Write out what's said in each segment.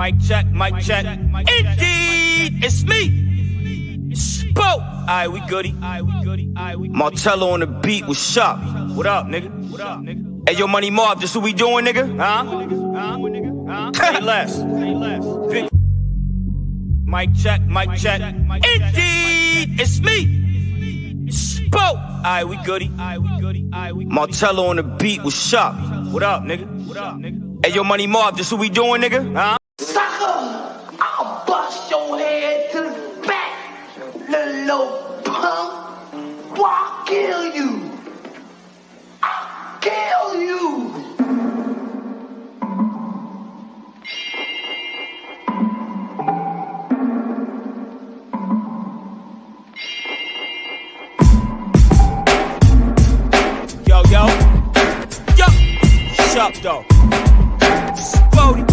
Mic check. Indeed, it's me. Spoke. Alright, we goody. Martello on the beat was sharp. What up, nigga? Hey, yo, Money Marv, this what we doing, nigga? Huh? Say less. Mic check. Indeed, it's me. Spoke. Alright, we goody. Martello on the beat was sharp. What up, nigga? Hey, yo, Money Marv, this what we doing, nigga? Huh? Sucker, I'll bust your head to the back, little punk. Boy, I'll kill you. I'll kill you. Yo. Sharp, though. Spody.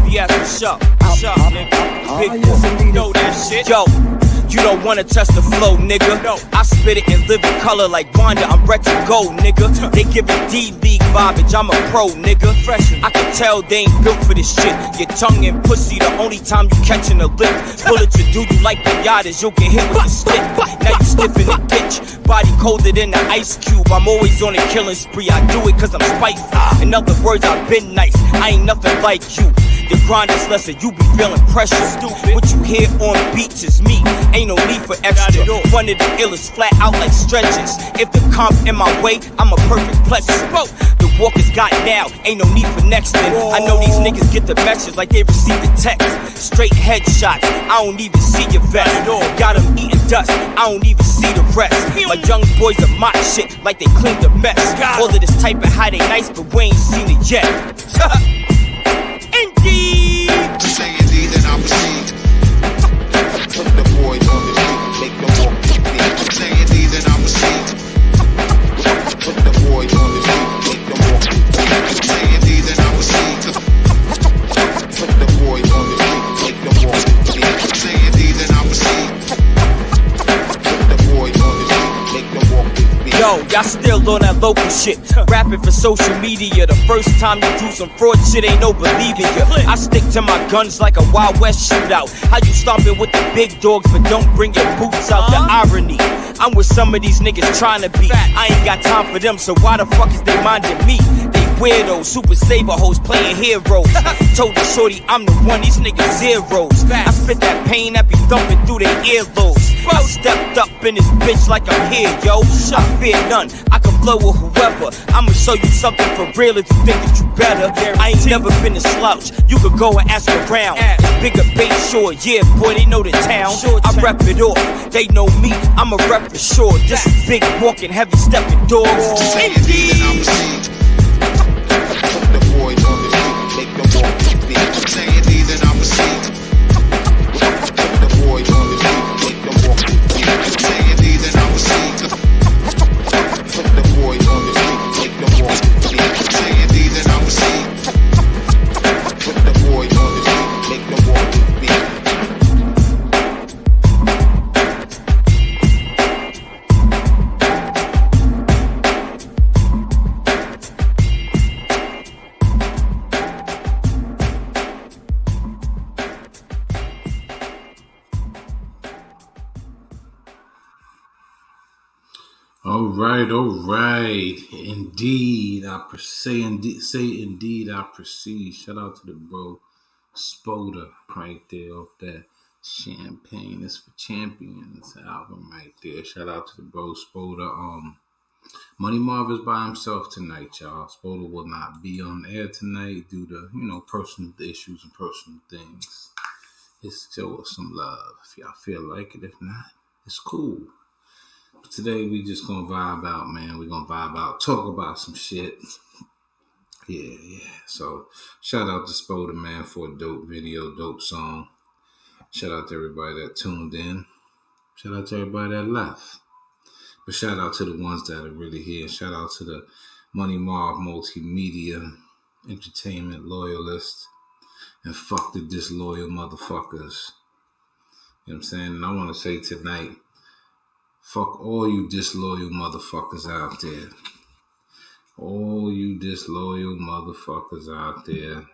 VS, sharp, nigga. Big boy, know that shit. Yo, you don't wanna test the flow, nigga. No. I spit it in living color like Wanda. I'm ready to go, nigga. They giving D-League vibage. I'm a pro, nigga. Fresh. I can tell they ain't built for this shit. Your tongue and pussy the only time you catching a lip. Bullet to do you like pinatas. You'll get hit with a stick. Now you stiff in the pitch. Body colder than the ice cube. I'm always on a killing spree. I do it cause I'm spiteful. In other words, I've been nice. I ain't nothing like you. The grind is lesser, you be feeling pressure. Stupid. What you hear on beats is me. Ain't no need for extra. One of the illest, flat out like stretches. If the comp in my way, I'm a perfect pleasure. The walkers got now, ain't no need for next then. I know these niggas get the message like they receive the text. Straight headshots, I don't even see your vest. Got them eating dust, I don't even see the rest. My young boys are my shit like they clean the mess. All of this type of how they nice, but we ain't seen it yet. Indeed. Say indeed and I proceed. Put the boys on the street, make them walk with me. Say indeed and I proceed. Put the boys on the street, make them walk with me. Say indeed and I proceed. Put the boys on the street, make them walk with me. Say indeed and I proceed. Put the boys on the street, make them walk with me. Yo, y'all still on that local shit. Rapping for social media. The first time you do some fraud shit, ain't no believing ya. I stick to my guns like a Wild West shootout. How you stomping with the big dogs, but don't bring your boots out? The irony. I'm with some of these niggas trying to be. I ain't got time for them, so why the fuck is they minding me? They weirdos, super saver hoes playing heroes. Told the shorty I'm the one, these niggas zeros. I spit that pain that be thumping through their earlobes. I stepped up in this bitch like I'm here, yo. I fear none, I can blow with whoever. I'ma show you something for real if you think that you better. I ain't never been a slouch, you could go and ask around. Bigger bait, sure, yeah, boy, they know the town. I rep it off, they know me, I'm a rep for sure. This is big walking, heavy stepping dogs. Indeed. Put the boys on the street, make them walk with me. Say indeed and I proceed. Put the boys on the street, make them walk with me. Say indeed and I proceed. Put the boys on the street, make them walk with me. Say indeed and I proceed. Put the boys on the street, make them walk with me. All right. Indeed, say indeed, I proceed. Shout out to the bro Spoda right there off that Champagne is for Champions album right there. Shout out to the bro Spoda. Money Marv is by himself tonight, y'all. Spoda will not be on air tonight due to, personal issues and personal things. It's still some love if y'all feel like it. If not, it's cool. Today we just gonna vibe out, man. We gonna vibe out, talk about some shit. Yeah. So shout out to Spoda, man, for a dope video, dope song. Shout out to everybody that tuned in. Shout out to everybody that left. But shout out to the ones that are really here. Shout out to the Money Marv Multimedia Entertainment loyalists. And fuck the disloyal motherfuckers. You know what I'm saying? And I want to say tonight, fuck all you disloyal motherfuckers out there. All you you disloyal motherfuckers out there,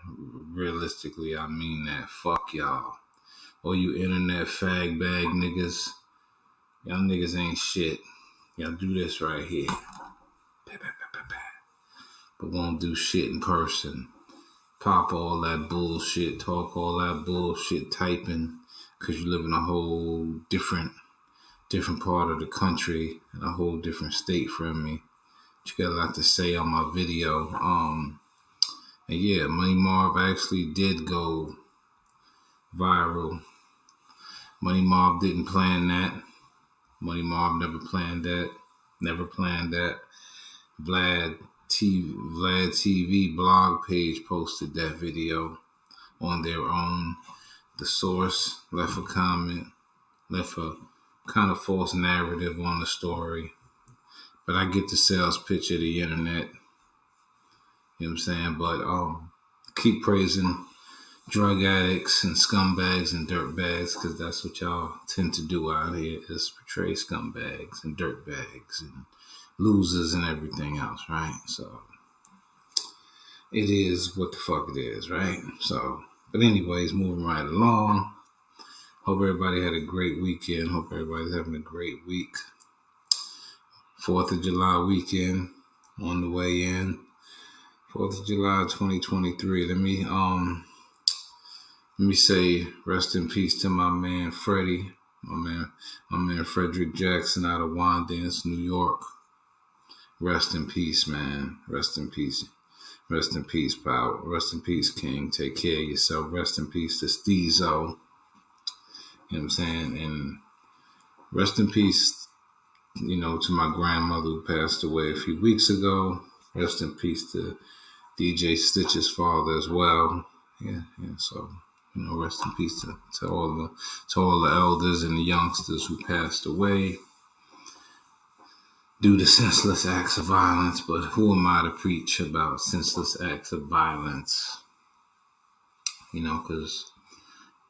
realistically, I mean that. Fuck y'all. All you internet fag bag niggas, y'all niggas ain't shit. Y'all do this right here. But won't do shit in person. Pop all that bullshit, talk all that bullshit, typing, because you live in a whole different part of the country, in a whole different state from me. You got a lot to say on my video. And yeah, Money Marv actually did go viral. Money Marv didn't plan that. Money Marv never planned that. Never planned that. Vlad TV blog page posted that video on their own. The source left a comment, left a kind of false narrative on the story. But I get the sales pitch of the internet. You know what I'm saying? But keep praising drug addicts and scumbags and dirtbags, because that's what y'all tend to do out here, is portray scumbags and dirtbags and losers and everything else, right? So it is what the fuck it is, right? So, but anyways, moving right along. Hope everybody had a great weekend. Hope everybody's having a great week. 4th of July weekend on the way in. 4th of July 2023. Let me say rest in peace to my man Freddie, my man Frederick Jackson out of Wandance, New York. Rest in peace, man. Rest in peace. Rest in peace, pal. Rest in peace, King. Take care of yourself. Rest in peace to Steezo. You know what I'm saying? And rest in peace, to my grandmother who passed away a few weeks ago. Rest in peace to DJ Stitch's father as well. Yeah. So, rest in peace to all the elders and the youngsters who passed away due to senseless acts of violence. But who am I to preach about senseless acts of violence? Because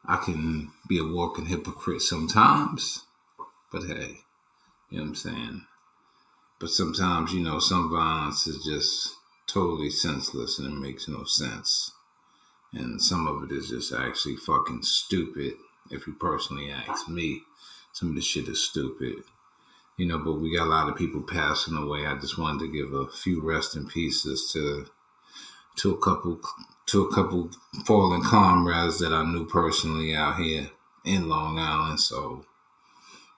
I can be a walking hypocrite sometimes. But hey, you know what I'm saying? But sometimes, some violence is just totally senseless and it makes no sense. And some of it is just actually fucking stupid. If you personally ask me, some of the shit is stupid. But we got a lot of people passing away. I just wanted to give a few rest in pieces to a couple fallen comrades that I knew personally out here in Long Island. So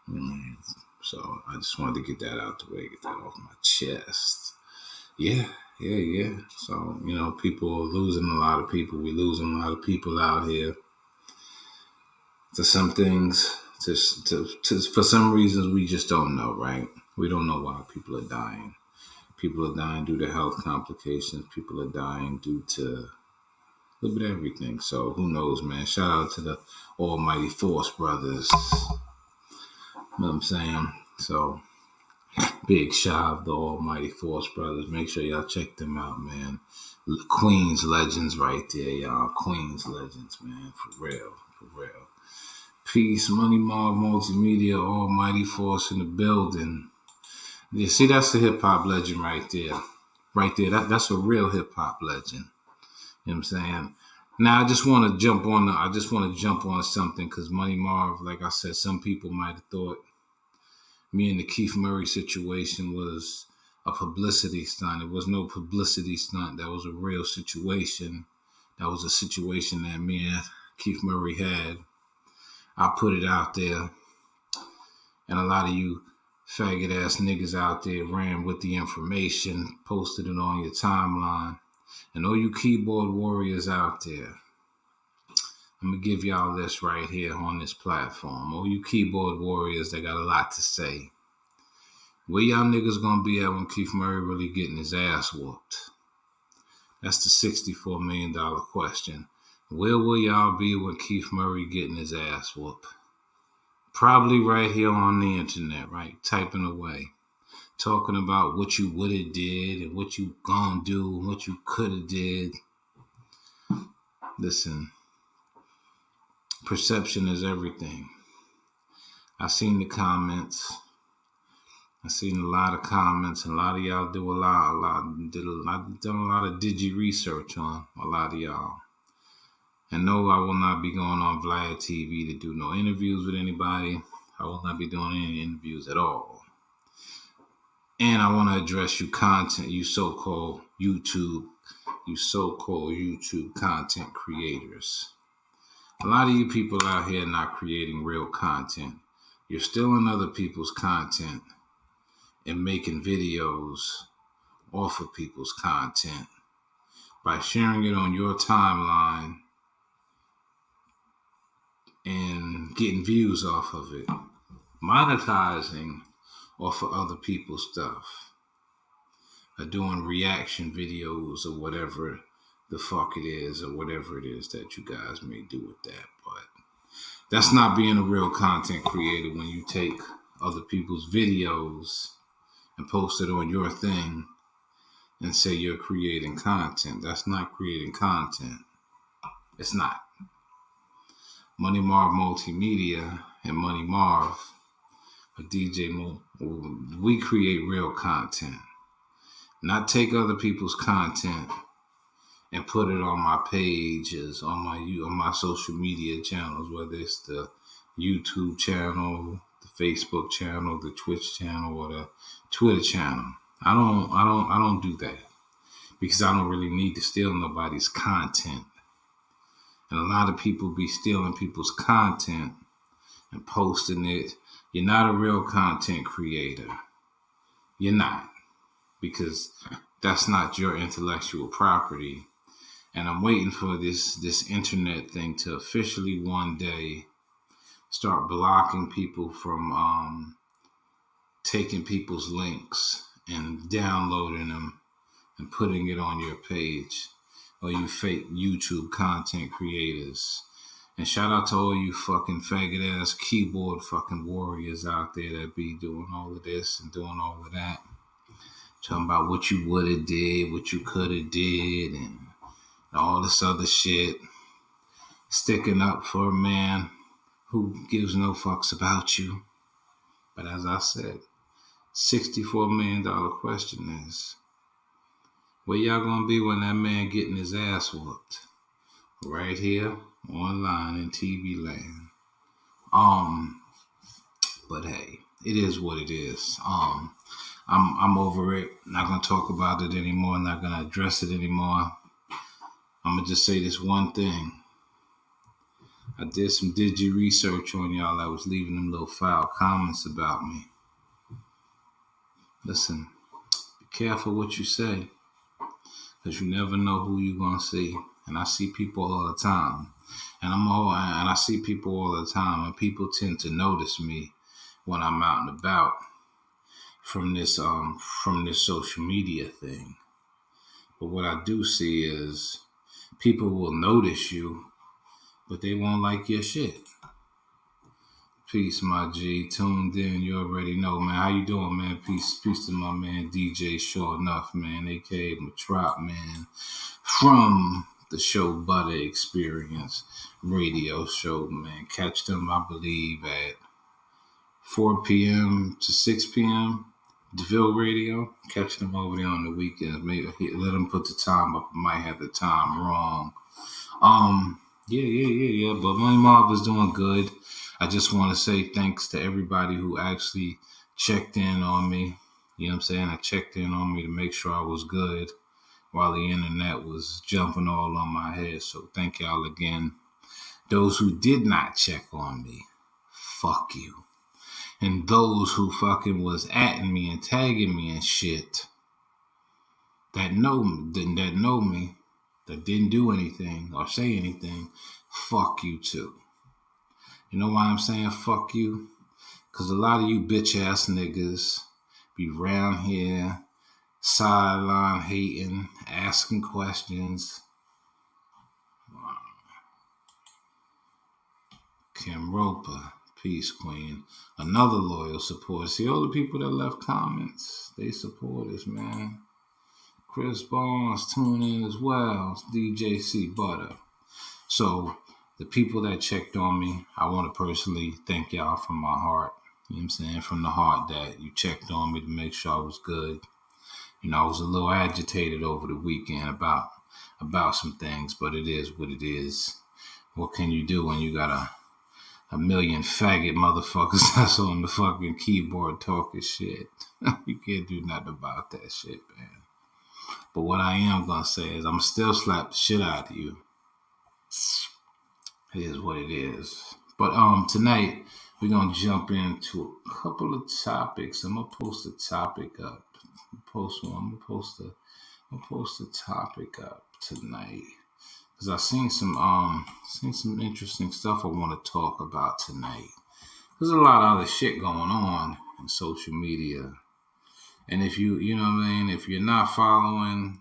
I just wanted to get that out the way, get that off my chest. Yeah. So, people are losing a lot of people. We're losing a lot of people out here to some things. For some reasons, we just don't know, right? We don't know why people are dying. People are dying due to health complications. People are dying due to a little bit of everything. So who knows, man? Shout out to the almighty Force brothers. You know what I'm saying? So big shout out to the almighty Force brothers. Make sure y'all check them out, man. Queens legends right there, y'all. Queens legends, man. For real. Peace, Money Marv Multimedia, almighty Force in the building. Yeah, see, that's the hip-hop legend right there. Right there, that's a real hip-hop legend. You know what I'm saying? Now, I just want to jump on something, because Money Marv, like I said, some people might have thought me and the Keith Murray situation was a publicity stunt. It was no publicity stunt. That was a real situation. That was a situation that me and Keith Murray had. I put it out there, and a lot of you faggot ass niggas out there ran with the information, posted it on your timeline. And all you keyboard warriors out there, I'm going to give y'all this right here on this platform. All you keyboard warriors that got a lot to say. Where y'all niggas going to be at when Keith Murray really getting his ass whooped? That's the $64 million question. Where will y'all be when Keith Murray getting his ass whooped? Probably right here on the internet, right? Typing away. Talking about what you would have did and what you gonna do and what you could have did. Listen, perception is everything. I seen the comments. I seen a lot of comments, and a lot of y'all do done a lot of digi research on a lot of y'all. And no, I will not be going on Vlad TV to do no interviews with anybody. I will not be doing any interviews at all. And I want to address you content, you so-called YouTube content creators. A lot of you people out here not creating real content. You're stealing other people's content and making videos off of people's content by sharing it on your timeline and getting views off of it, monetizing off of other people's stuff, or doing reaction videos or whatever the fuck it is, or whatever it is that you guys may do with that. But that's not being a real content creator when you take other people's videos and post it on your thing and say you're creating content. That's not creating content. It's not. Money Marv Multimedia and Money Marv, a DJ Mo, we create real content. Not take other people's content and put it on my pages, on my social media channels, whether it's the YouTube channel, the Facebook channel, the Twitch channel, or the Twitter channel. I don't do that because I don't really need to steal nobody's content. And a lot of people be stealing people's content and posting it. You're not a real content creator. You're not, because that's not your intellectual property. And I'm waiting for this internet thing to officially one day start blocking people from taking people's links and downloading them and putting it on your page, or you fake YouTube content creators. And shout out to all you fucking faggot ass keyboard fucking warriors out there that be doing all of this and doing all of that. Talking about what you would have did, what you could have did, and all this other shit. Sticking up for a man who gives no fucks about you. But as I said, $64 million question is, where y'all gonna be when that man getting his ass whooped? Right here, online in TV land. But hey, it is what it is. I'm over it. Not gonna talk about it anymore. Not gonna address it anymore. I'm gonna just say this one thing. I did some digi research on y'all that was leaving them little foul comments about me. Listen, be careful what you say, because you never know who you're gonna see. And I see people all the time, and I see people all the time, and people tend to notice me when I'm out and about from this social media thing. But what I do see is people will notice you, but they won't like your shit. Peace, my G. Tuned in, you already know, man. How you doing, man? Peace to my man DJ Sure Enough, man, aka Matrop, man, from the show Butter Experience radio show, man. Catch them, I believe, at 4 p.m. to 6 p.m. DeVille Radio. Catch them over there on the weekends. Maybe let them put the time up. I might have the time wrong. Yeah. But Money Marv is doing good. I just want to say thanks to everybody who actually checked in on me. You know what I'm saying? I checked in on me to make sure I was good while the internet was jumping all on my head. So thank y'all again. Those who did not check on me, fuck you. And those who fucking was atting me and tagging me and shit, that know me, that didn't do anything or say anything, fuck you too. You know why I'm saying fuck you? Because a lot of you bitch ass niggas be around here sideline hating, asking questions. Kim Roper, peace queen, another loyal supporter. See, all the people that left comments, they support us, man. Chris Barnes tuned in as well. DJ C Butter. So the people that checked on me, I want to personally thank y'all from my heart. You know what I'm saying? From the heart, that you checked on me to make sure I was good. You know, I was a little agitated over the weekend about some things, but it is what it is. What can you do when you got a million faggot motherfuckers that's on the fucking keyboard talking shit? You can't do nothing about that shit, man. But what I am gonna say is I'm still slap the shit out of you. It is what it is. But tonight we're gonna jump into a couple of topics. I'm gonna post a topic up. Post one. I'm gonna post a topic up tonight because I seen some interesting stuff I want to talk about tonight. There's a lot of other shit going on in social media, and if you know what I mean, if you're not following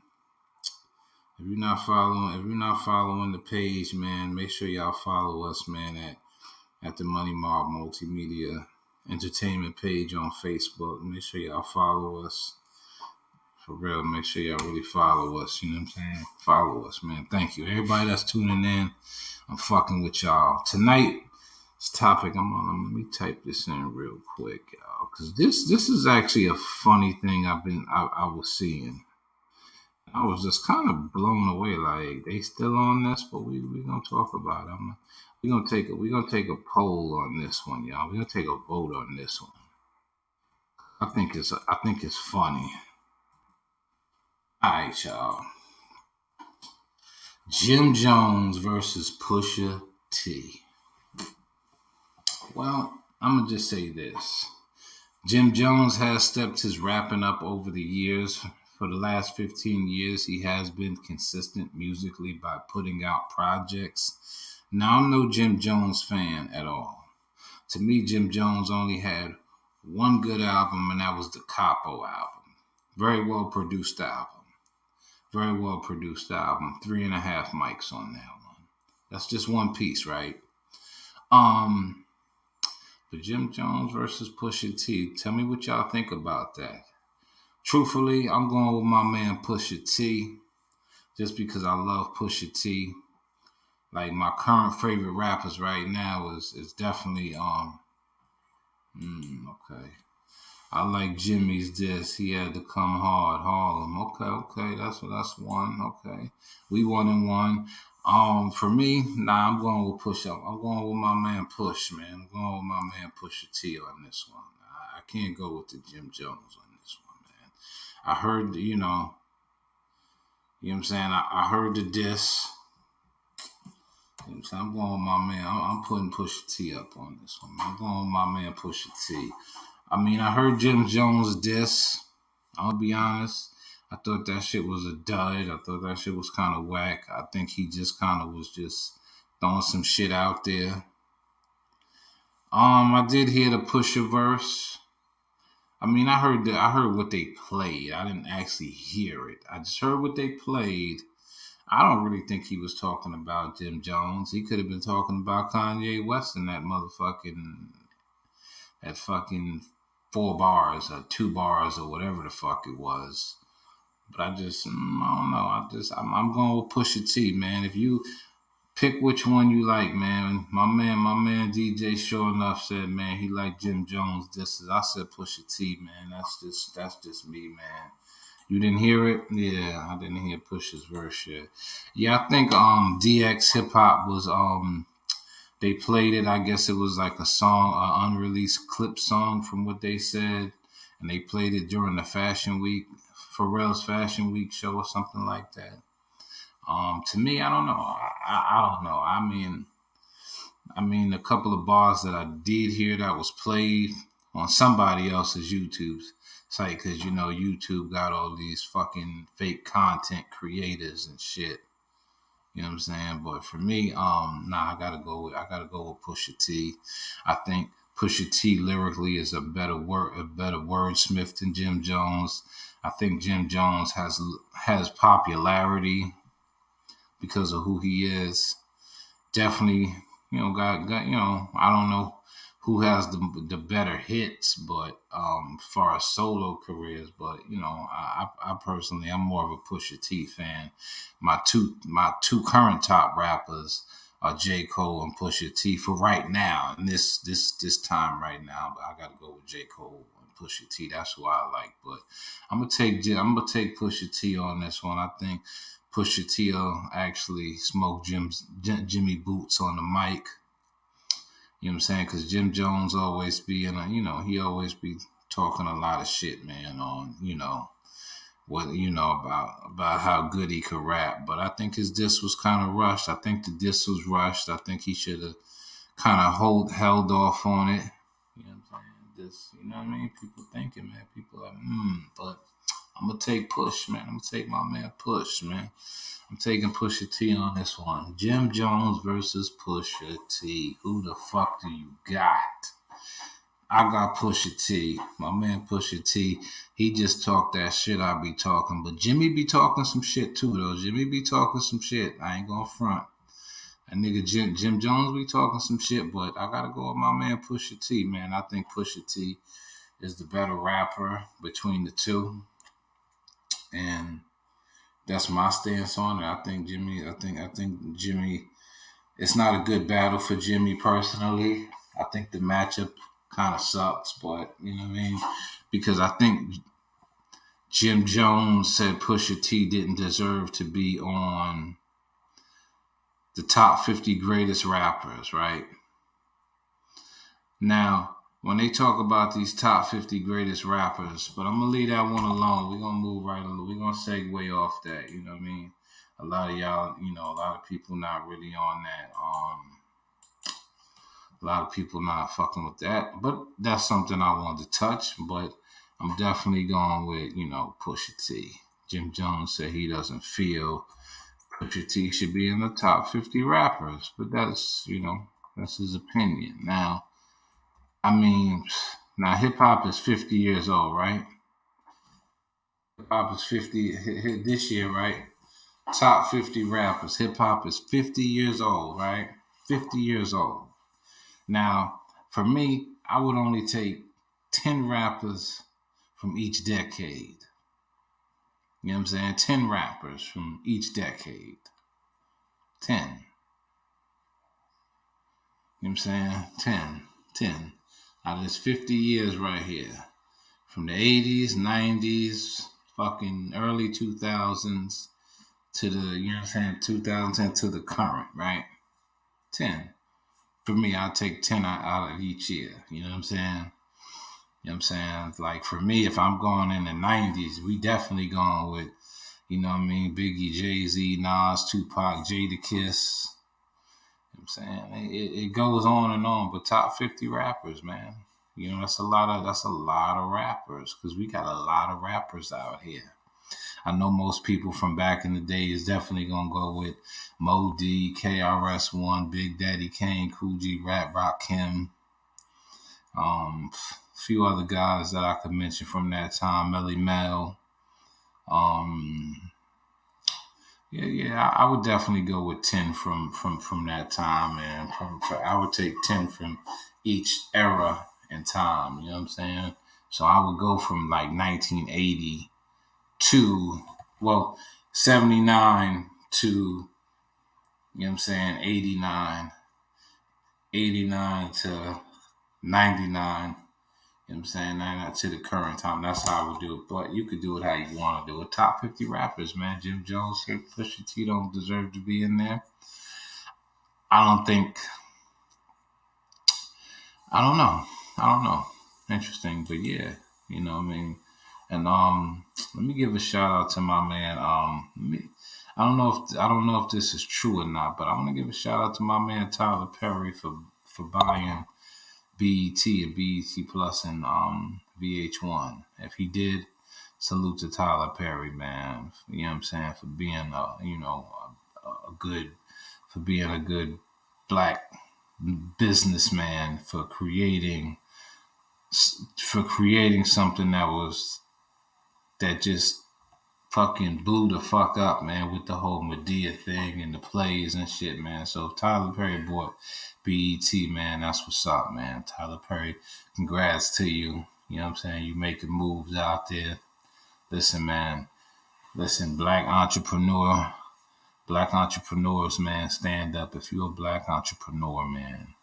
the page, man, make sure y'all follow us, man, at the Money Marv Multimedia Entertainment page on Facebook. Make sure y'all follow us. For real, make sure y'all really follow us. You know what I'm saying? Follow us, man. Thank you. Everybody that's tuning in, I'm fucking with y'all. Tonight's topic, let me type this in real quick, y'all. Because this is actually a funny thing I was seeing. I was just kind of blown away. Like, they still on this, but we gonna talk about it. We gonna take a poll on this one, y'all. We gonna take a vote on this one. I think it's funny. All right, y'all. Jim Jones versus Pusha T. Well, I'm gonna just say this. Jim Jones has stepped his rapping up over the years. For the last 15 years, he has been consistent musically by putting out projects. Now, I'm no Jim Jones fan at all. To me, Jim Jones only had one good album, and that was the Capo album. Very well produced album. 3.5 mics on that one. That's just one piece, right? But Jim Jones versus Pusha T. Tell me what y'all think about that. Truthfully, I'm going with my man Pusha T. Just because I love Pusha T. Like, my current favorite rappers right now is definitely okay. I like Jimmy's diss. He had to come hard, Harlem. Okay, that's one. Okay, we 1-1. For me, I'm going with Push Up. I'm going with my man Push, man. I'm going with my man Pusha T on this one. I can't go with the Jim Jones on this one, man. I heard, you know what I'm saying? I heard the diss. You know what I'm saying? I'm going with my man. I'm putting Pusha T up on this one. I'm going with my man Pusha T. I mean, I heard Jim Jones diss. I'll be honest. I thought that shit was a dud. I thought that shit was kind of whack. I think he just kind of was just throwing some shit out there. I did hear the Pusha verse. I mean, I heard what they played. I didn't actually hear it. I just heard what they played. I don't really think he was talking about Jim Jones. He could have been talking about Kanye West and that fucking 4 bars or 2 bars or whatever the fuck it was. But I don't know. I'm going with Pusha T, man. If you pick which one you like, man. My man DJ sure enough said, man, he liked Jim Jones. I said Pusha T, man. That's just me, man. You didn't hear it? Yeah, I didn't hear Pusha's verse yet. Yeah, I think DX Hip Hop was they played it. I guess it was like a song, an unreleased clip song from what they said. And they played it during the Fashion Week, Pharrell's Fashion Week show or something like that. To me, I don't know. I don't know. I mean, a couple of bars that I did hear that was played on somebody else's YouTube site, because, you know, YouTube got all these fucking fake content creators and shit. You know what I'm saying? But for me, I gotta go with Pusha T. I think Pusha T lyrically is a better wordsmith than Jim Jones. I think Jim Jones has popularity because of who he is. Definitely, you know, got you know, I don't know who has the better hits, but as far as solo careers, but you know, I personally, I'm more of a Pusha T fan. My two current top rappers J. Cole and Pusha T for right now, and this time right now. But I got to go with J. Cole and Pusha T. That's who I like. But I'm gonna take Pusha T on this one. I think Pusha T will actually smoke Jimmy Boots on the mic. You know what I'm saying? Because Jim Jones always be he always be talking a lot of shit, man, on what about how good he could rap. But I think his diss was kind of rushed. I think the diss was rushed. I think he should have kind of held off on it. You know what I'm saying? This, you know what I mean? People thinking, man. People are but I'm gonna take Push, man. I'm gonna take my man Push, man. I'm taking Pusha T on this one. Jim Jones versus Pusha T. Who the fuck do you got? I got Pusha T. My man Pusha T. He just talked that shit I be talking. But Jimmy be talking some shit too, though. Jimmy be talking some shit. I ain't gonna front. That nigga Jim Jones be talking some shit, but I gotta go with my man Pusha T, man. I think Pusha T is the better rapper between the two. And that's my stance on it. I think Jimmy, it's not a good battle for Jimmy personally. I think the matchup kind of sucks, but you know what I mean? Because I think Jim Jones said Pusha T didn't deserve to be on the top 50 greatest rappers, right? Now, when they talk about these top 50 greatest rappers, but I'm going to leave that one alone. We're going to move right along. We're going to segue off that, you know what I mean? A lot of y'all, a lot of people not really on that. A lot of people not fucking with that. But that's something I wanted to touch. But I'm definitely going with, Pusha T. Jim Jones said he doesn't feel Pusha T should be in the top 50 rappers. But that's, that's his opinion. Now, hip-hop is 50 years old, right? Hip-hop is 50 this year, right? Top 50 rappers. Hip-hop is 50 years old, right? 50 years old. Now, for me, I would only take 10 rappers from each decade. You know what I'm saying? 10 rappers from each decade. 10. You know what I'm saying? 10. Out of this 50 years right here. From the 80s, 90s, fucking early 2000s to the, 2010 to the current, right? 10. For me, I'll take 10 out of each year. You know what I'm saying? You know what I'm saying? Like, for me, if I'm going in the 90s, we definitely going with, Biggie, Jay-Z, Nas, Tupac, Jadakiss. You know what I'm saying? It goes on and on, but top 50 rappers, man. That's a lot of rappers, because we got a lot of rappers out here. I know most people from back in the day is definitely gonna go with Mo D, KRS-One, Big Daddy Kane, Kool G Rap, Rakim. A few other guys that I could mention from that time, Melly Mel. I would definitely go with 10 from that time, man. I would take 10 from each era and time, you know what I'm saying? So I would go from like 1980 to, 79 to, 89 to 99, I'm saying? 99 to the current time. That's how I would do it. But you could do it how you want to do it. Top 50 rappers, man. Jim Jones said Pusha T don't deserve to be in there. I don't know. Interesting, but yeah, And let me give a shout out to my man. I don't know if this is true or not, but I want to give a shout out to my man Tyler Perry for buying BET and BET Plus and VH1. If he did, salute to Tyler Perry, man. You know what I'm saying? For being a good black businessman, for creating something that just fucking blew the fuck up, man, with the whole Medea thing and the plays and shit, man. So if Tyler Perry bought BET, man, that's what's up, man. Tyler Perry, congrats to you. You know what I'm saying? You making moves out there. Listen, man. Black entrepreneur. Black entrepreneurs, man, stand up. If you're a black entrepreneur, man,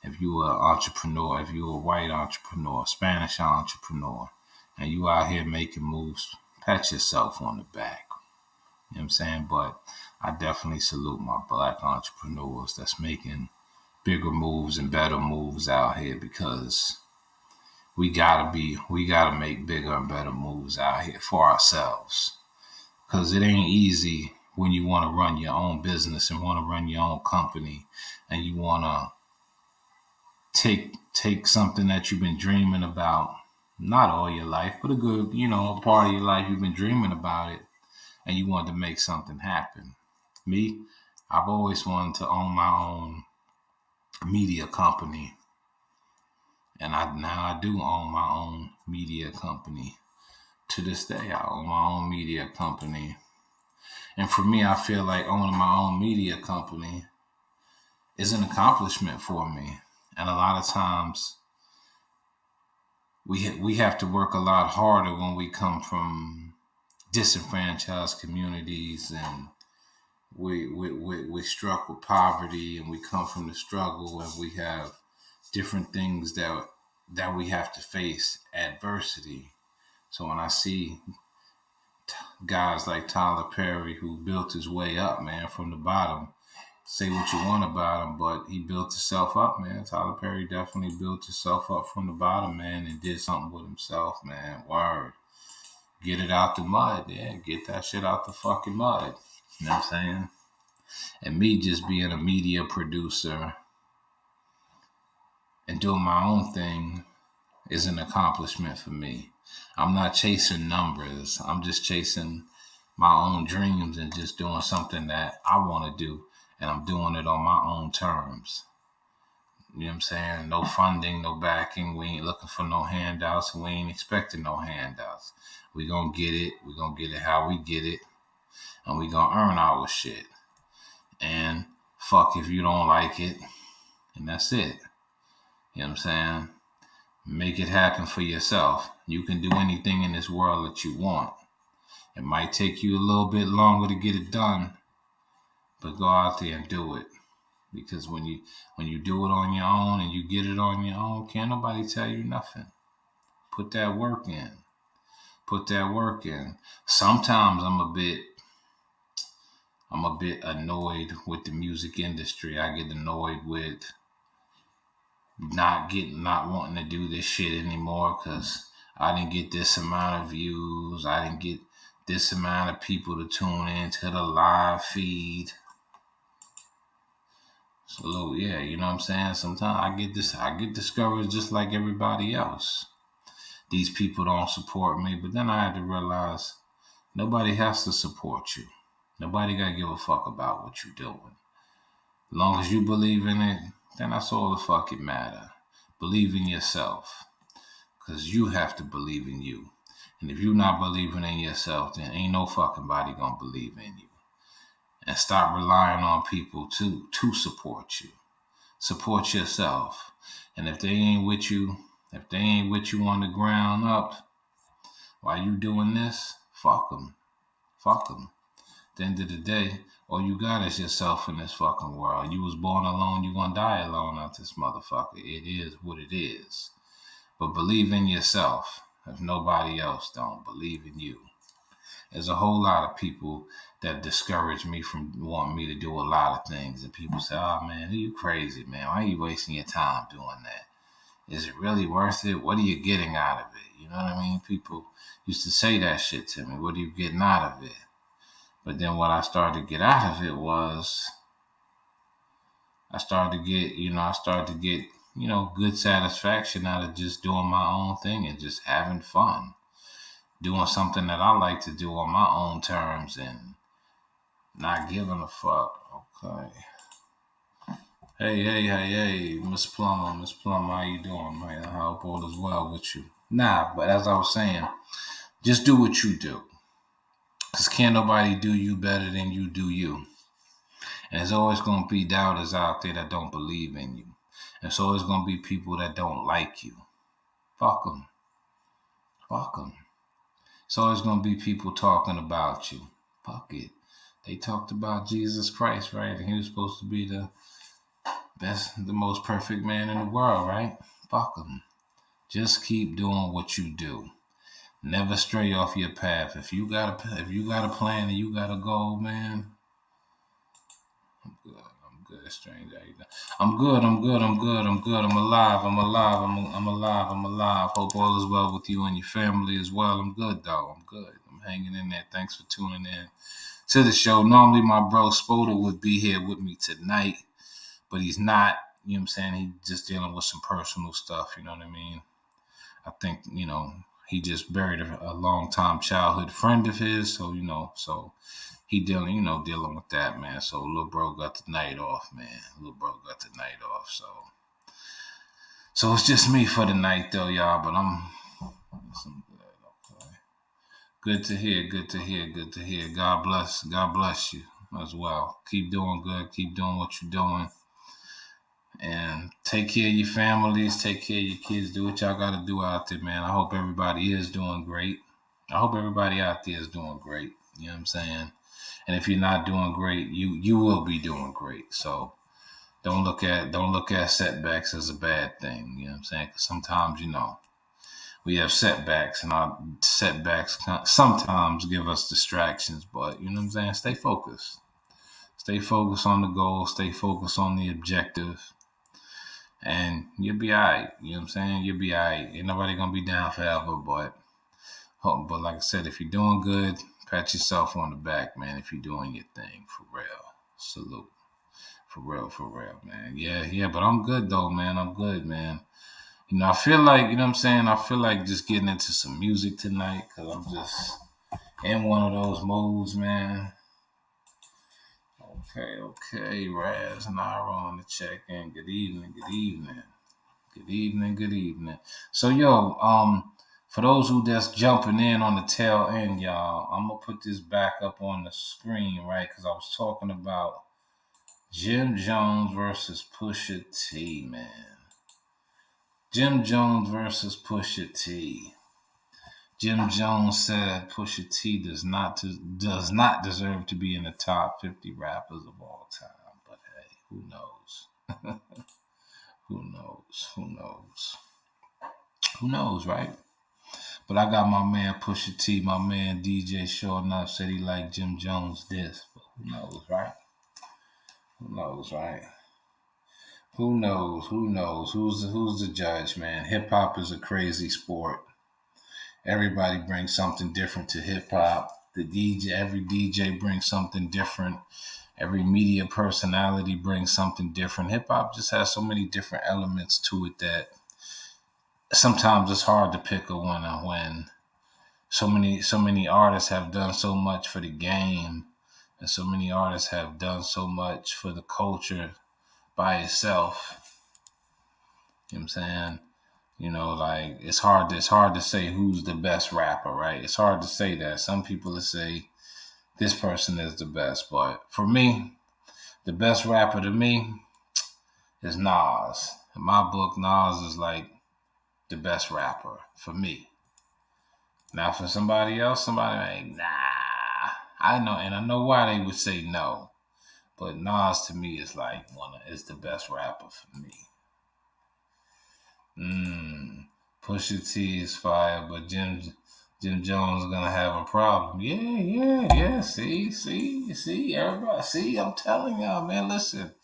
if you're an entrepreneur, if you're a white entrepreneur, Spanish entrepreneur, and you out here making moves, pat yourself on the back. You know what I'm saying? But I definitely salute my black entrepreneurs that's making bigger moves and better moves out here, because we gotta make bigger and better moves out here for ourselves. Because it ain't easy when you want to run your own business and want to run your own company, and you want to take something that you've been dreaming about, not all your life, but a good, a part of your life you've been dreaming about it, and you want to make something happen. Me, I've always wanted to own my own media company, and now I do own my own media company. To this day, I own my own media company. And for me, I feel like owning my own media company is an accomplishment for me. And a lot of times we have to work a lot harder when we come from disenfranchised communities, and we struck with poverty, and we come from the struggle, and we have different things that we have to face, adversity. So when I see guys like Tyler Perry, who built his way up, man, from the bottom, say what you want about him, but he built himself up, man. Tyler Perry definitely built himself up from the bottom, man, and did something with himself, man. Word. Get it out the mud, yeah. Get that shit out the fucking mud. You know what I'm saying? And me just being a media producer and doing my own thing is an accomplishment for me. I'm not chasing numbers. I'm just chasing my own dreams and just doing something that I want to do, and I'm doing it on my own terms. You know what I'm saying? No funding, no backing. We ain't looking for no handouts, and we ain't expecting no handouts. We gonna get it. We gonna get it how we get it, and we gonna earn our shit. And fuck if you don't like it, and that's it. You know what I'm saying? Make it happen for yourself. You can do anything in this world that you want. It might take you a little bit longer to get it done, but go out there and do it. Because when you do it on your own and you get it on your own, can't nobody tell you nothing. Put that work in. Put that work in. Sometimes I'm a bit annoyed with the music industry. I get annoyed with not wanting to do this shit anymore, because I didn't get this amount of views. I didn't get this amount of people to tune in to the live feed. So yeah, you know what I'm saying? Sometimes I get discouraged just like everybody else. These people don't support me, but then I had to realize nobody has to support you. Nobody got to give a fuck about what you're doing. As long as you believe in it, then that's all the fuck it matter. Believe in yourself, because you have to believe in you. And if you're not believing in yourself, then ain't no fucking body gonna believe in you. And stop relying on people to support you. Support yourself. And if they ain't with you on the ground up while you doing this, fuck them. Fuck them. At the end of the day, all you got is yourself in this fucking world. You was born alone, you gonna die alone out this motherfucker. It is what it is. But believe in yourself. If nobody else don't, believe in you. There's a whole lot of people that discourage me from wanting me to do a lot of things. And people say, oh man, you crazy, man. Why are you wasting your time doing that? Is it really worth it? What are you getting out of it? You know what I mean? People used to say that shit to me. What are you getting out of it? But then what I started to get out of it was I started to get good satisfaction out of just doing my own thing and just having fun. Doing something that I like to do on my own terms and not giving a fuck. Okay. Hey, Miss Plum, how you doing, man? I hope all is well with you. Nah, but as I was saying, just do what you do. Because can't nobody do you better than you do you. And there's always going to be doubters out there that don't believe in you. And there's always going to be people that don't like you. Fuck them. Fuck them. It's always going to be people talking about you. Fuck it. They talked about Jesus Christ, right? And he was supposed to be the most perfect man in the world, right? Fuck him. Just keep doing what you do. Never stray off your path. If you got a plan and you got a goal, man. I'm good, stranger. I'm good. I'm alive. I'm alive. Hope all is well with you and your family as well. I'm good, though. I'm good. I'm hanging in there. Thanks for tuning in to the show. Normally, my bro Spoda would be here with me tonight, but he's not. You know what I'm saying? He's just dealing with some personal stuff. You know what I mean? I think, he just buried a long-time childhood friend of his. So, he dealing with that, man. So little bro got the night off, man. So it's just me for the night, though, y'all. But I'm okay. Good to hear. God bless you as well. Keep doing good. Keep doing what you're doing. And take care of your families. Take care of your kids. Do what y'all got to do out there, man. I hope everybody is doing great. I hope everybody out there is doing great. You know what I'm saying? And if you're not doing great, you will be doing great. So don't look at setbacks as a bad thing. You know what I'm saying? Because sometimes, we have setbacks, and our setbacks sometimes give us distractions. But you know what I'm saying? Stay focused. Stay focused on the goal. Stay focused on the objective. And you'll be all right. You know what I'm saying? You'll be all right. Ain't nobody going to be down forever. But like I said, if you're doing good, pat yourself on the back, man. If you're doing your thing, for real. Salute. For real, man. Yeah. But I'm good, though, man. I'm good, man. I feel like, I feel like just getting into some music tonight because I'm just in one of those moods, man. Okay. Raz and Ira on the check in. Good evening. So, for those who just jumping in on the tail end, y'all, I'm going to put this back up on the screen, right? Because I was talking about Jim Jones versus Pusha T, man. Jim Jones versus Pusha T. Jim Jones said Pusha T does not deserve to be in the top 50 rappers of all time. But hey, who knows? Who knows, right? But I got my man Pusha T, my man DJ sure enough said he liked Jim Jones this. But who knows, right? Who knows? Who's the judge, man? Hip hop is a crazy sport. Everybody brings something different to hip hop. Every DJ brings something different. Every media personality brings something different. Hip hop just has so many different elements to it that sometimes it's hard to pick a winner when so many artists have done so much for the game, and so many artists have done so much for the culture by itself. You know what I'm saying? Like it's hard to say who's the best rapper, right? It's hard to say that. Some people will say this person is the best, but for me, the best rapper to me is Nas. In my book, Nas is like the best rapper for me. Now for somebody else, somebody like, nah. I know why they would say no. But Nas to me is like is the best rapper for me. Pusha T is fire, but Jim Jones is gonna have a problem. Yeah. See, everybody. See, I'm telling y'all, man. Listen.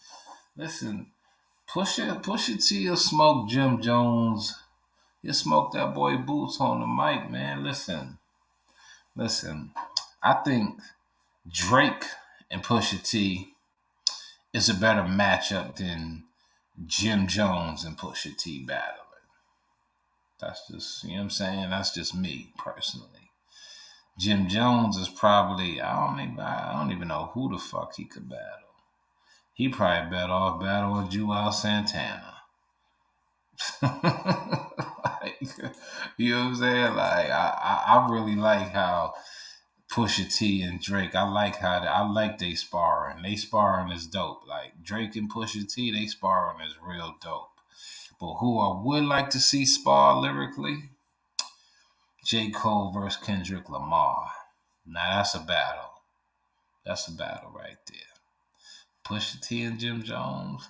Pusha T will smoke Jim Jones. He'll smoke that boy Boots on the mic, man. Listen. I think Drake and Pusha T is a better matchup than Jim Jones and Pusha T battling. That's just, what I'm saying? That's just me personally. Jim Jones is probably, I don't even know who the fuck he could battle. He probably battle with Joel Santana. You know what I'm saying? Like, I really like how Pusha T and Drake, I like they sparring. They sparring is dope. Like Drake and Pusha T, they sparring is real dope. But who I would like to see spar lyrically, J. Cole versus Kendrick Lamar. Now that's a battle. That's a battle right there. Pusha T and Jim Jones.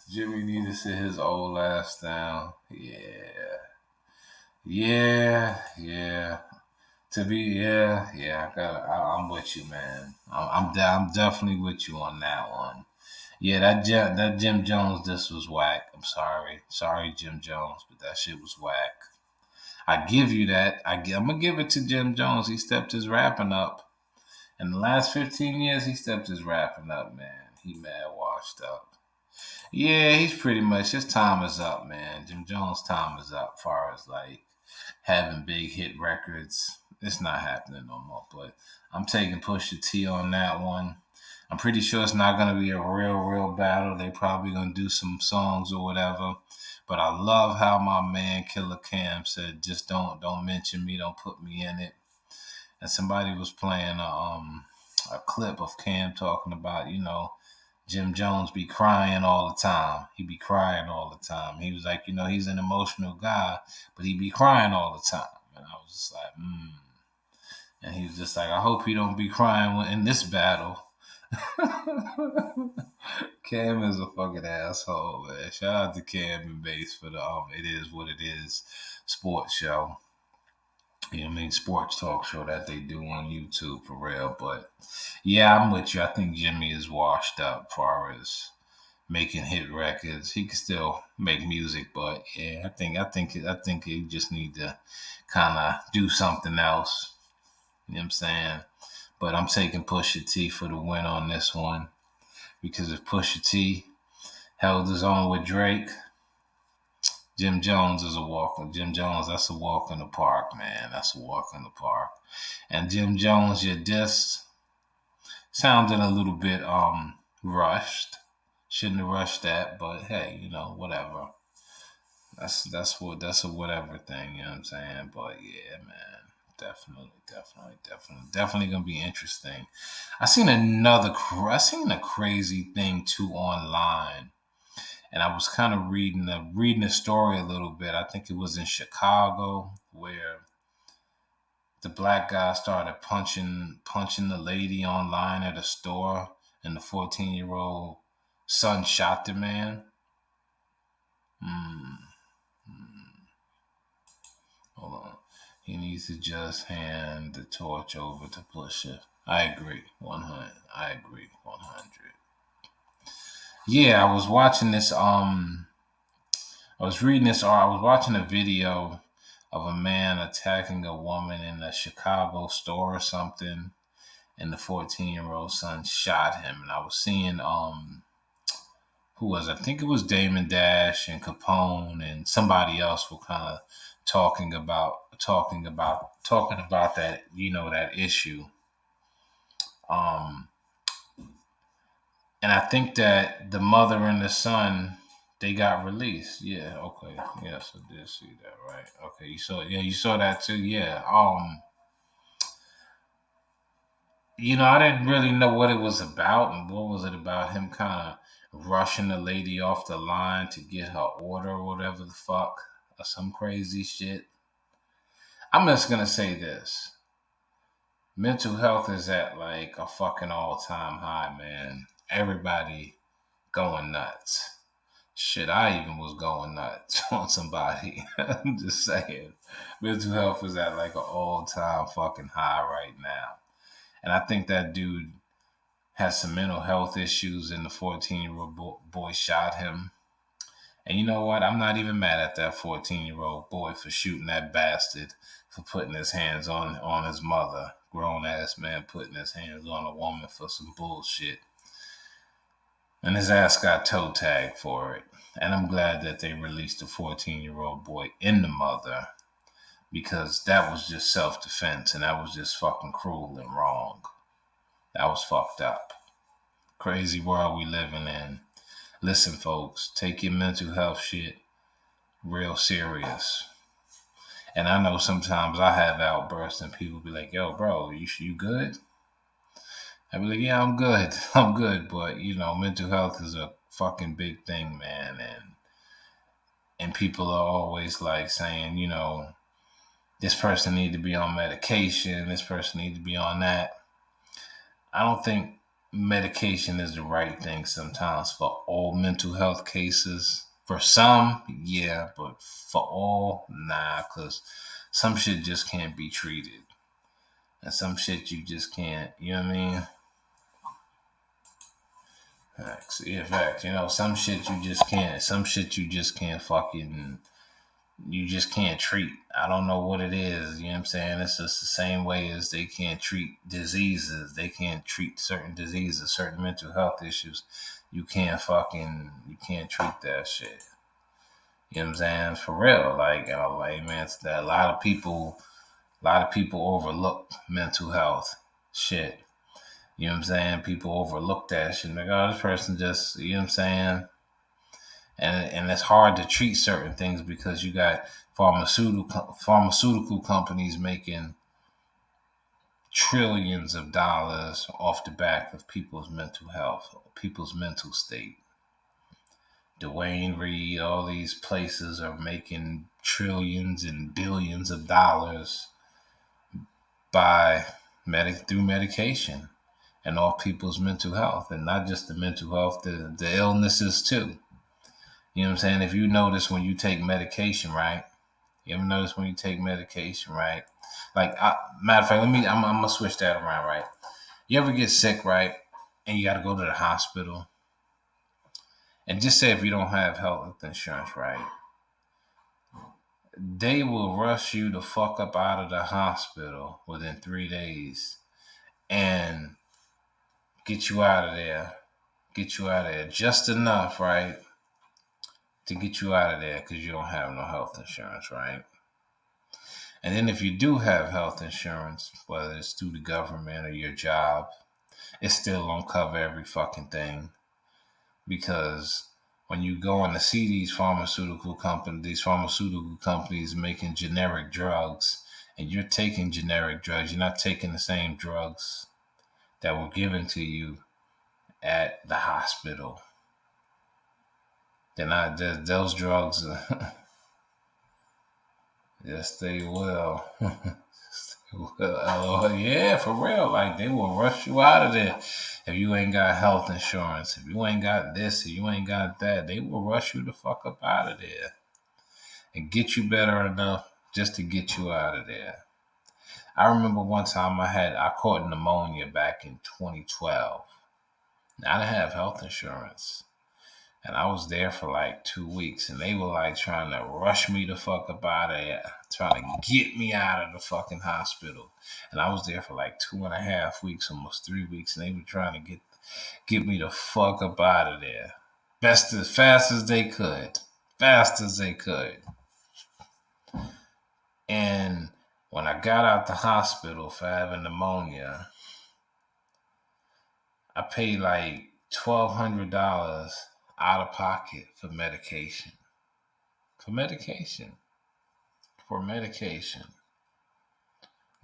Jimmy need to sit his old ass down. Yeah. I'm with you, man. I'm definitely with you on that one. Yeah, that Jim Jones, this was whack. I'm sorry, Jim Jones, but that shit was whack. I give you that. I'm gonna give it to Jim Jones. He stepped his rapping up. In the last 15 years, he stepped his rapping up, man. He mad washed up. Yeah, he's pretty much, his time is up, man. Jim Jones' time is up as far as like having big hit records. It's not happening no more. But I'm taking Pusha T on that one. I'm pretty sure it's not going to be a real battle. They probably going to do some songs or whatever. But I love how my man Killer Cam said, just don't mention me, don't put me in it. And somebody was playing a clip of Cam talking about, Jim Jones be crying all the time. He be crying all the time. He was like, he's an emotional guy, but he be crying all the time. And I was just like, And he was just like, I hope he don't be crying in this battle. Cam is a fucking asshole, man. Shout out to Cam and Bass for the It Is What It Is sports show. Sports talk show that they do on YouTube for real. But yeah, I'm with you. I think Jimmy is washed up as far as making hit records. He can still make music, but yeah, I think he just need to kind of do something else. You know what I'm saying? But I'm taking Pusha T for the win on this one, because if Pusha T held his own with Drake, Jim Jones is a walk. Jim Jones, that's a walk in the park, man. That's a walk in the park. And Jim Jones, your diss sounded a little bit rushed. Shouldn't have rushed that, but hey, whatever. That's a whatever thing, you know what I'm saying? But yeah, man. Definitely gonna be interesting. I seen a crazy thing too online. And I was kind of reading the story a little bit. I think it was in Chicago where the black guy started punching the lady online at a store, and the 14-year-old son shot the man. Hold on. He needs to just hand the torch over to Pusha. I agree, 100. I agree, 100. Yeah, I was watching this. I was reading this, or I was watching a video of a man attacking a woman in a Chicago store or something, and the 14-year-old son shot him. And I was seeing who was I think it was Damon Dash and Capone and somebody else were kind of talking about that, that issue. And I think that the mother and the son, they got released. Yeah, okay. Yes, I did see that, right? Okay, you saw that too. Yeah. I didn't really know what it was about, and what was it about him kind of rushing the lady off the line to get her order or whatever the fuck, or some crazy shit. I'm just gonna say this. Mental health is at like a fucking all-time high, man. Everybody going nuts. Shit, I even was going nuts on somebody. I'm just saying. Mental health is at like an all-time fucking high right now. And I think that dude has some mental health issues, and the 14-year-old boy shot him. And you know what? I'm not even mad at that 14-year-old boy for shooting that bastard, for putting his hands on his mother. Grown-ass man putting his hands on a woman for some bullshit. And his ass got toe tagged for it. And I'm glad that they released the 14-year-old boy in the mother, because that was just self-defense, and that was just fucking cruel and wrong. That was fucked up. Crazy world we living in. Listen, folks, take your mental health shit real serious. And I know sometimes I have outbursts and people be like, yo, bro, you good? I be like, yeah, I'm good. I'm good. But, mental health is a fucking big thing, man. And people are always like saying, this person need to be on medication, this person need to be on that. I don't think medication is the right thing sometimes for all mental health cases. For some, yeah, but for all, nah, because some shit just can't be treated. And some shit you just can't, you know what I mean? Facts. Yeah, facts. Some shit you just can't. Some shit you just can't fucking. You just can't treat. I don't know what it is. You know what I'm saying? It's just the same way as they can't treat diseases. They can't treat certain diseases, certain mental health issues. You can't treat that shit. You know what I'm saying? For real. Like man, it's that a lot of people overlook mental health shit. You know what I'm saying? People overlook that shit. Like, oh, this person just, you know what I'm saying? And it's hard to treat certain things because you got pharmaceutical companies making trillions of dollars off the back of people's mental health, people's mental state. Dwayne Reed, all these places are making trillions and billions of dollars through medication and off people's mental health, and not just the mental health, the illnesses too. You know what I'm saying? If you notice when you take medication, right? You ever notice when you take medication, right? Like, matter of fact, I'm gonna switch that around, right? You ever get sick, right? And you got to go to the hospital, and just say if you don't have health insurance, right? They will rush you the fuck up out of the hospital within 3 days and get you out of there just enough, right? To get you out of there because you don't have no health insurance, right? And then if you do have health insurance, whether it's through the government or your job, it still don't cover every fucking thing. Because when you go on to see these pharmaceutical companies making generic drugs, and you're taking generic drugs, you're not taking the same drugs that were given to you at the hospital. They're not those drugs. Yes, they will. Yeah, for real. Like, they will rush you out of there if you ain't got health insurance. If you ain't got this, if you ain't got that, they will rush you the fuck up out of there and get you better enough just to get you out of there. I remember one time I caught pneumonia back in 2012. I didn't have health insurance. And I was there for like 2 weeks, and they were like trying to rush me the fuck up out of there, trying to get me out of the fucking hospital. And I was there for like 2.5 weeks, almost 3 weeks, and they were trying to get me the fuck up out of there. Fast as they could. And when I got out the hospital for having pneumonia, I paid like $1,200 out of pocket for medication.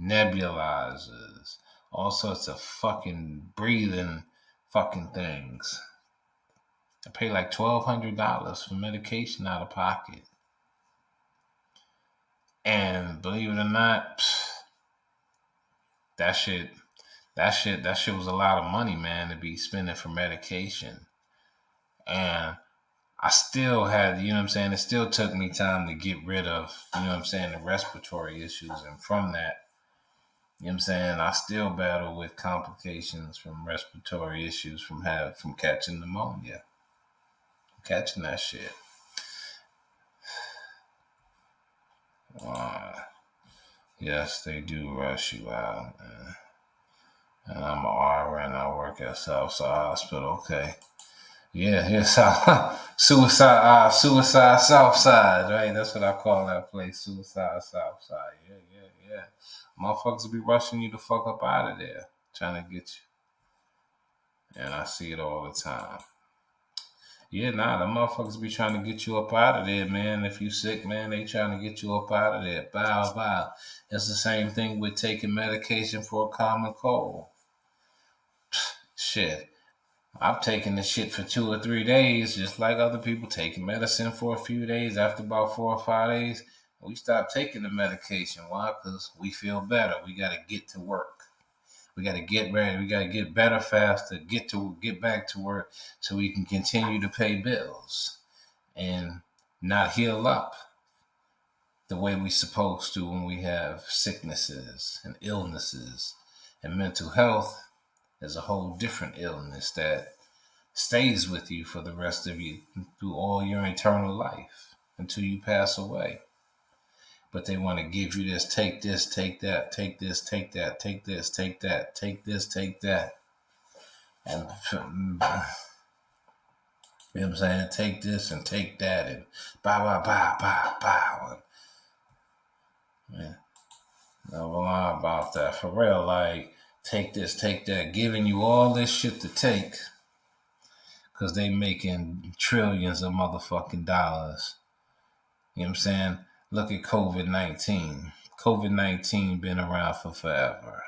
Nebulizers, all sorts of fucking breathing fucking things. I paid like $1,200 for medication out of pocket. And believe it or not, that shit was a lot of money, man, to be spending for medication. And I still had, you know what I'm saying, it still took me time to get rid of, you know what I'm saying, the respiratory issues. And from that, you know what I'm saying, I still battle with complications from respiratory issues from catching pneumonia. Catching that shit. Yes, they do rush you out. And I'm an RN. I work at Southside Hospital. Okay. Yeah, Suicide Southside, right? That's what I call that place, Suicide Southside. Yeah. Motherfuckers be rushing you the fuck up out of there, trying to get you. And I see it all the time. Yeah, the motherfuckers be trying to get you up out of there, man. If you sick, man, they trying to get you up out of there. Bow. It's the same thing with taking medication for a common cold. Shit. I'm taking the shit for 2 or 3 days, just like other people taking medicine for a few days. After about 4 or 5 days, We stopped taking the medication. Why? Because we feel better. We got to get to work. We got to get ready. We got to get better faster. Get back to work so we can continue to pay bills and not heal up the way we supposed to when we have sicknesses and illnesses. And mental health is a whole different illness that stays with you for the rest of you through all your eternal life until you pass away. But they want to give you this, take this, take that, take this, take that, take this, take that, take this, take that. And you know what I'm saying? Take this and take that and bow. Man, no lie about that. For real, like, take this, take that, giving you all this shit to take because they making trillions of motherfucking dollars. You know what I'm saying? Look at COVID-19. COVID-19 been around for forever.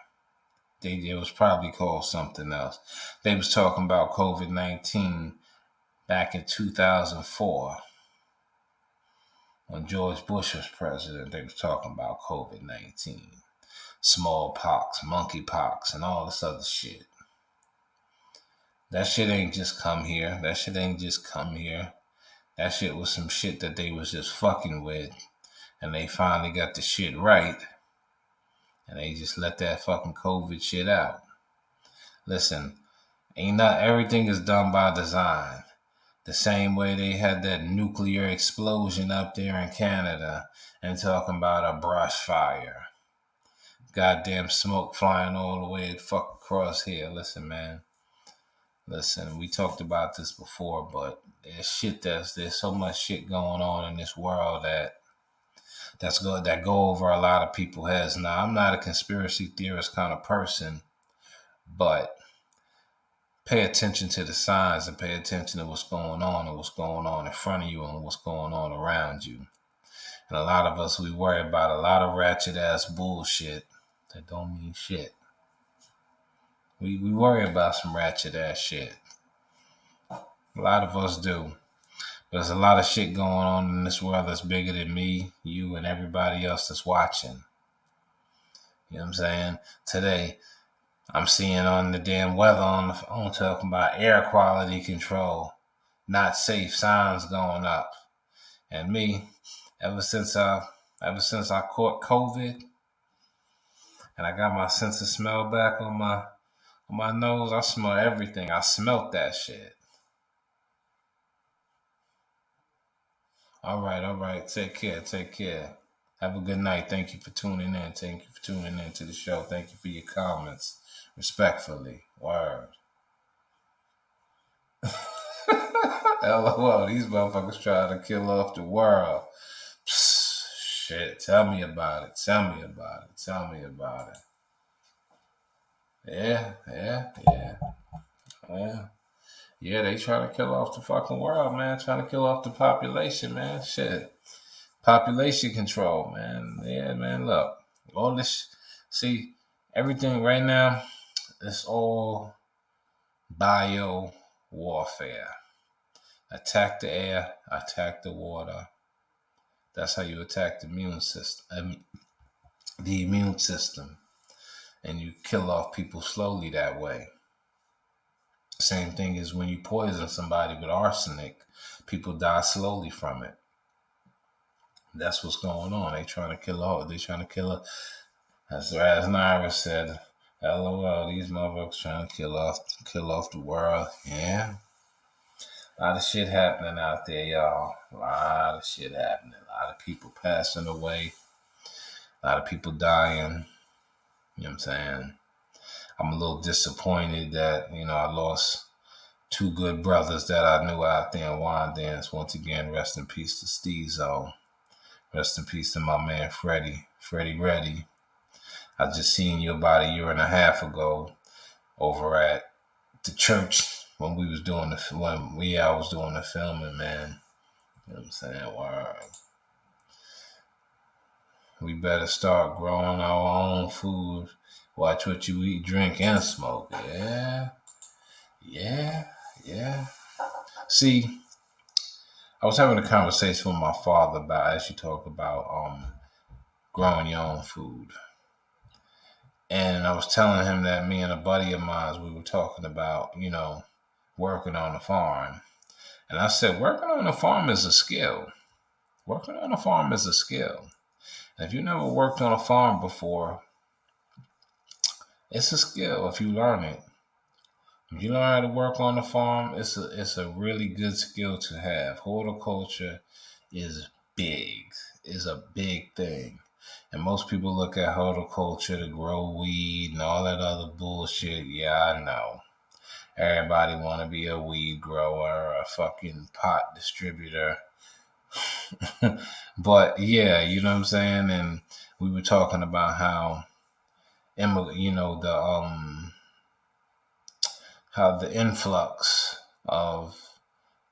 It was probably called something else. They was talking about COVID-19 back in 2004 when George Bush was president. They was talking about COVID-19, smallpox, monkeypox, and all this other shit. That shit ain't just come here. That shit was some shit that they was just fucking with. And they finally got the shit right. And they just let that fucking COVID shit out. Listen, everything is done by design. The same way they had that nuclear explosion up there in Canada and talking about a brush fire. Goddamn smoke flying all the way fuck across here. Listen, man. Listen, we talked about this before, but there's so much shit going on in this world that go over a lot of people's heads. Now, I'm not a conspiracy theorist kind of person, but pay attention to the signs and pay attention to what's going on and what's going on in front of you and what's going on around you. And a lot of us, we worry about a lot of ratchet ass bullshit that don't mean shit. We worry about some ratchet ass shit. A lot of us do. There's a lot of shit going on in this world that's bigger than me, you, and everybody else that's watching. You know what I'm saying? Today, I'm seeing on the damn weather on talking about air quality control, not safe, signs going up. And me, ever since I caught COVID, and I got my sense of smell back on my nose, I smell everything. I smelt that shit. All right. Take care. Have a good night. Thank you for tuning in. Thank you for tuning in to the show. Thank you for your comments. Respectfully. Word. LOL, these motherfuckers trying to kill off the world. Psst, shit, tell me about it. Yeah, they trying to kill off the fucking world, man. Trying to kill off the population, man. Shit. Population control, man. Yeah, man, look. All this, see, everything right now, it's all bio warfare. Attack the air, attack the water. That's how you attack the immune system. And you kill off people slowly that way. Same thing as when you poison somebody with arsenic, people die slowly from it. That's what's going on. They trying to kill her. As Naira said, LOL, these motherfuckers trying to kill off the world. Yeah. A lot of shit happening out there, y'all. A lot of shit happening. A lot of people passing away. A lot of people dying. You know what I'm saying? I'm a little disappointed that, I lost two good brothers that I knew out there in Wine Dance. Once again, rest in peace to Steezo. Rest in peace to my man Freddie Reddy. I just seen you about a year and a half ago over at the church when I was doing the filming, man. You know what I'm saying? Wow. We better start growing our own food. Watch what you eat, drink, and smoke. Yeah. See, I was having a conversation with my father about, as you talk about growing your own food. And I was telling him that me and a buddy of mine, we were talking about, working on the farm. And I said, working on the farm is a skill. Working on a farm is a skill. And if you never worked on a farm before, it's a skill if you learn it. If you learn how to work on the farm, it's a really good skill to have. Horticulture is big. Is a big thing. And most people look at horticulture to grow weed and all that other bullshit. Yeah, I know. Everybody want to be a weed grower, a fucking pot distributor. But yeah, you know what I'm saying? And we were talking about how, how the influx of,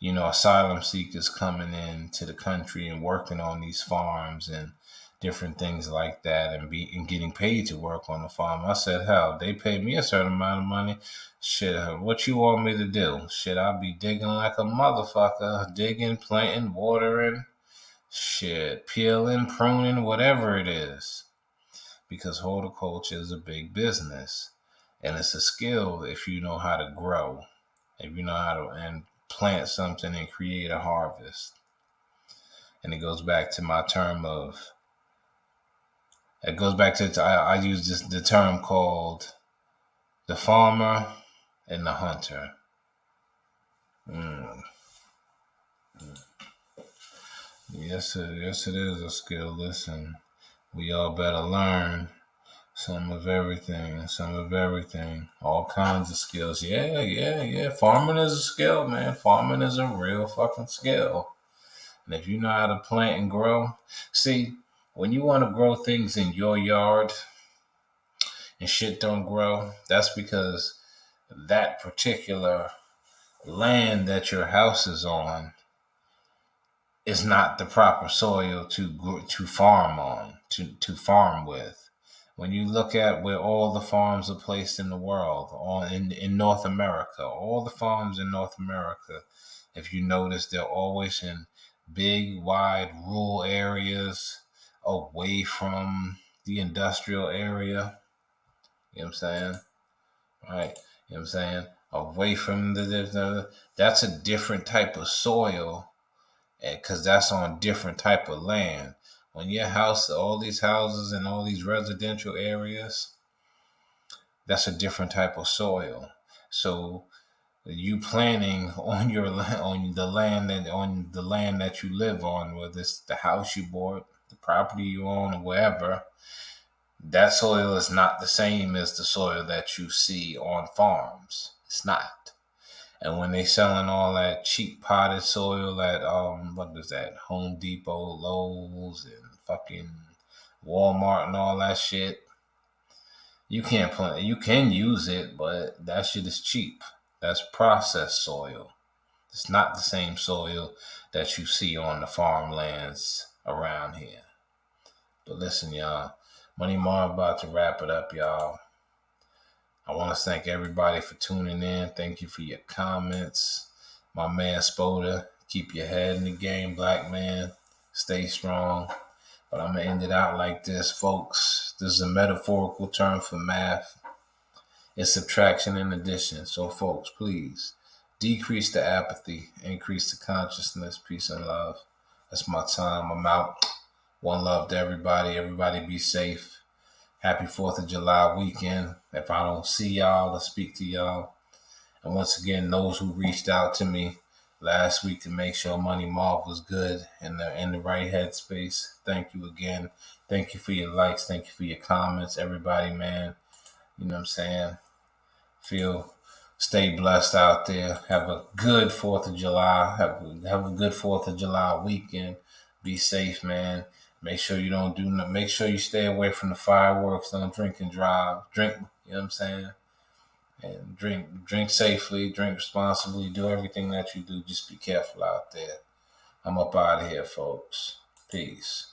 asylum seekers coming into the country and working on these farms and different things like that, and getting paid to work on the farm. I said, hell, they pay me a certain amount of money. Shit, what you want me to do? Shit, I'll be digging like a motherfucker, digging, planting, watering, shit, peeling, pruning, whatever it is. Because horticulture is a big business. And it's a skill if you know how to grow, if you know how to and plant something and create a harvest. And it goes back to my term of, I use the term called the farmer and the hunter. Yes, it is a skill. Listen, we all better learn some of everything, all kinds of skills. Yeah. Farming is a skill, man. Farming is a real fucking skill. And if you know how to plant and grow, see, when you want to grow things in your yard and shit don't grow, that's because that particular land that your house is on is not the proper soil to farm on, to farm with. When you look at where all the farms are placed in the world, in North America, all the farms in North America, if you notice, they're always in big, wide, rural areas away from the industrial area. You know what I'm saying? Right? You know what I'm saying? Away from that's a different type of soil, because that's on different type of land. When your house, all these houses and all these residential areas, that's a different type of soil. So you planting on the land that you live on, whether it's the house you bought, the property you own, or wherever, that soil is not the same as the soil that you see on farms. It's not. And when they selling all that cheap potted soil at what is that, Home Depot, Lowe's, and fucking Walmart and all that shit, you can't plant. You can use it, but that shit is cheap. That's processed soil. It's not the same soil that you see on the farmlands around here. But listen, y'all, Money Marv about to wrap it up, y'all. I want to thank everybody for tuning in. Thank you for your comments. My man Spoda, keep your head in the game, black man. Stay strong. But I'm going to end it out like this, folks. This is a metaphorical term for math. It's subtraction and addition. So, folks, please decrease the apathy, increase the consciousness, peace and love. That's my time. I'm out. One love to everybody. Everybody be safe. Happy 4th of July weekend. If I don't see y'all or speak to y'all. And once again, those who reached out to me last week to make sure Money Marv was good and in the right headspace, thank you again. Thank you for your likes. Thank you for your comments. Everybody, man, you know what I'm saying? Stay blessed out there. Have a good 4th of July. Have a good 4th of July weekend. Be safe, man. Make sure you don't make sure you stay away from the fireworks. Don't drink and drive. Drink, you know what I'm saying? And drink safely, drink responsibly, do everything that you do. Just be careful out there. I'm up out of here, folks. Peace.